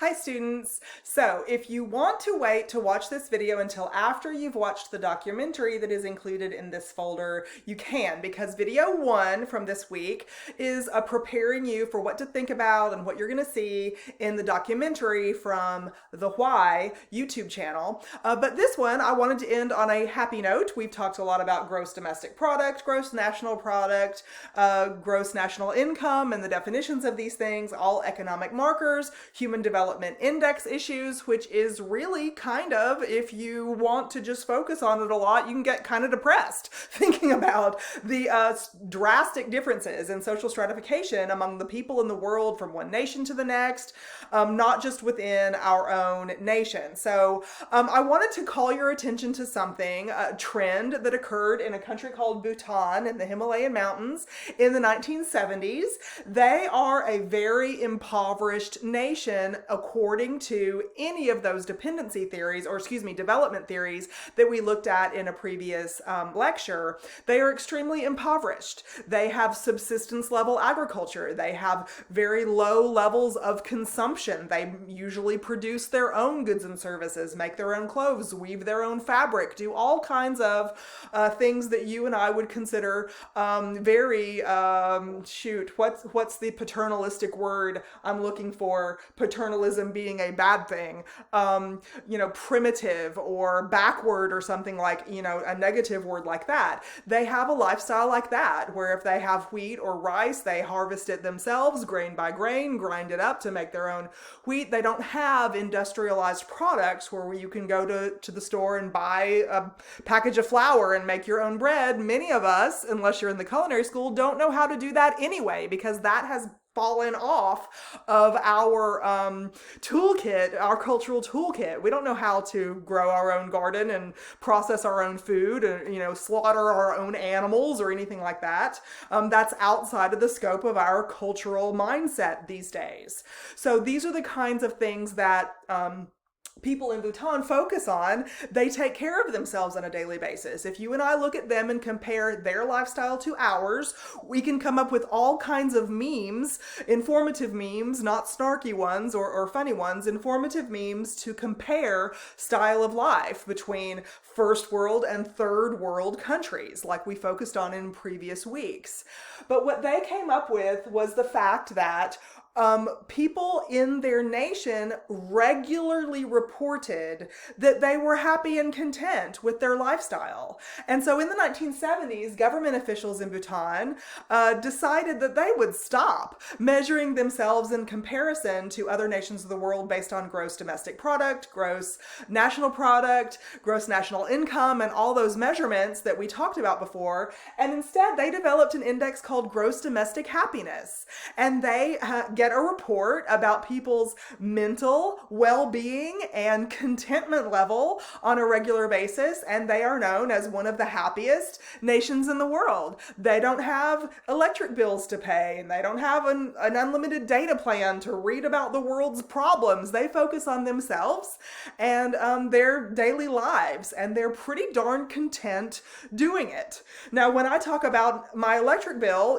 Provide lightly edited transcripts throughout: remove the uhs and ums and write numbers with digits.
Hi students! So if you want to wait to watch this video until after you've watched the documentary that is included in this folder, you can, because video 1 from this week is preparing you for what to think about and what you're going to see in the documentary from the Why YouTube channel. But this one, I wanted to end on a happy note. We've talked a lot about gross domestic product, gross national product, gross national income, and the definitions of these things, all economic markers, human development index issues, which is really kind of, if you want to just focus on it a lot, you can get kind of depressed thinking about the drastic differences in social stratification among the people in the world from one nation to the next, not just within our own nation. So I wanted to call your attention to something, a trend that occurred in a country called Bhutan in the Himalayan mountains in the 1970s. They are a very impoverished nation according to any of those dependency theories, or development theories that we looked at in a previous lecture. They are extremely impoverished. They have subsistence level agriculture. They have very low levels of consumption. They usually produce their own goods and services, make their own clothes, weave their own fabric, do all kinds of things that you and I would consider very, what's the paternalistic word I'm looking for? Paternalism being a bad thing, primitive or backward or something like, a negative word like that. They have a lifestyle like that, where if they have wheat or rice, they harvest it themselves, grain by grain, grind it up to make their own wheat. They don't have industrialized products where you can go to the store and buy a package of flour and make your own bread. Many of us, unless you're in the culinary school, don't know how to do that anyway, because that has fallen off of our toolkit, our cultural toolkit. We don't know how to grow our own garden and process our own food and, slaughter our own animals or anything like that. That's outside of the scope of our cultural mindset these days. So these are the kinds of things that people in Bhutan focus on. They take care of themselves on a daily basis. If you and I look at them and compare their lifestyle to ours, we can come up with all kinds of memes, informative memes, not snarky ones or funny ones, informative memes to compare style of life between first world and third world countries, like we focused on in previous weeks. But what they came up with was the fact that people in their nation regularly reported that they were happy and content with their lifestyle. And so in the 1970s, government officials in Bhutan decided that they would stop measuring themselves in comparison to other nations of the world based on gross domestic product, gross national income, and all those measurements that we talked about before. And instead, they developed an index called gross domestic happiness. And they get a report about people's mental well-being and contentment level on a regular basis, and they are known as one of the happiest nations in the world. They don't have electric bills to pay, and they don't have an unlimited data plan to read about the world's problems. They focus on themselves and their daily lives, and they're pretty darn content doing it. Now, when I talk about my electric bill,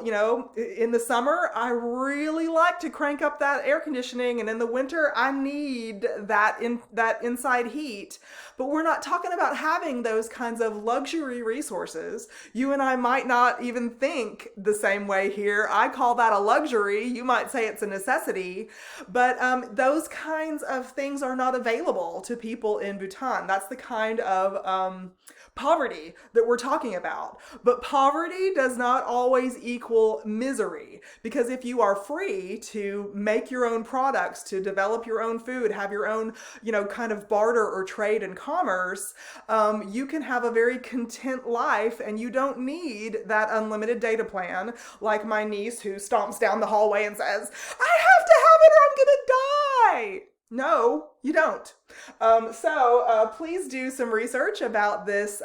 in the summer, I really like to crank up that air conditioning, and in the winter I need that inside heat. But we're not talking about having those kinds of luxury resources. You and I might not even think the same way here. I call that a luxury. You might say it's a necessity, but those kinds of things are not available to people in Bhutan. That's the kind of poverty that we're talking about. But poverty does not always equal misery, because if you are free to make your own products, to develop your own food, have your own, kind of barter or trade and commerce, you can have a very content life, and you don't need that unlimited data plan like my niece who stomps down the hallway and says, "I have to have it or I'm gonna die." No, you don't. So please do some research about this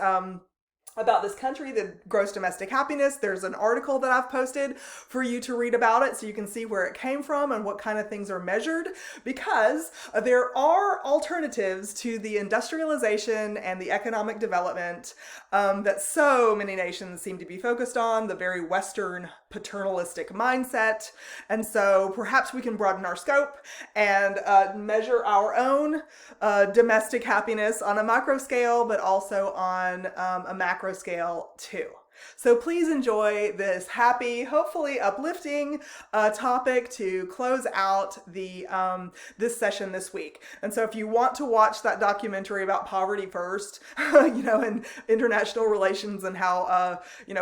about this country, the gross domestic happiness. There's an article that I've posted for you to read about it so you can see where it came from and what kind of things are measured, because there are alternatives to the industrialization and the economic development that so many nations seem to be focused on, the very Western paternalistic mindset. And so perhaps we can broaden our scope and measure our own domestic happiness on a micro scale, but also on a macro scale too. So please enjoy this happy, hopefully uplifting topic to close out the this session this week. And so if you want to watch that documentary about poverty first, and international relations and how,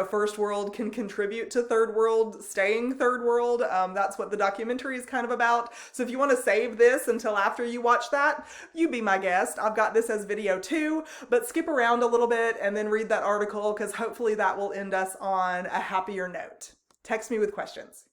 first world can contribute to third world staying third world, that's what the documentary is kind of about. So if you want to save this until after you watch that, you be my guest. I've got this as video too, but skip around a little bit and then read that article, because hopefully that will end us on a happier note. Text me with questions.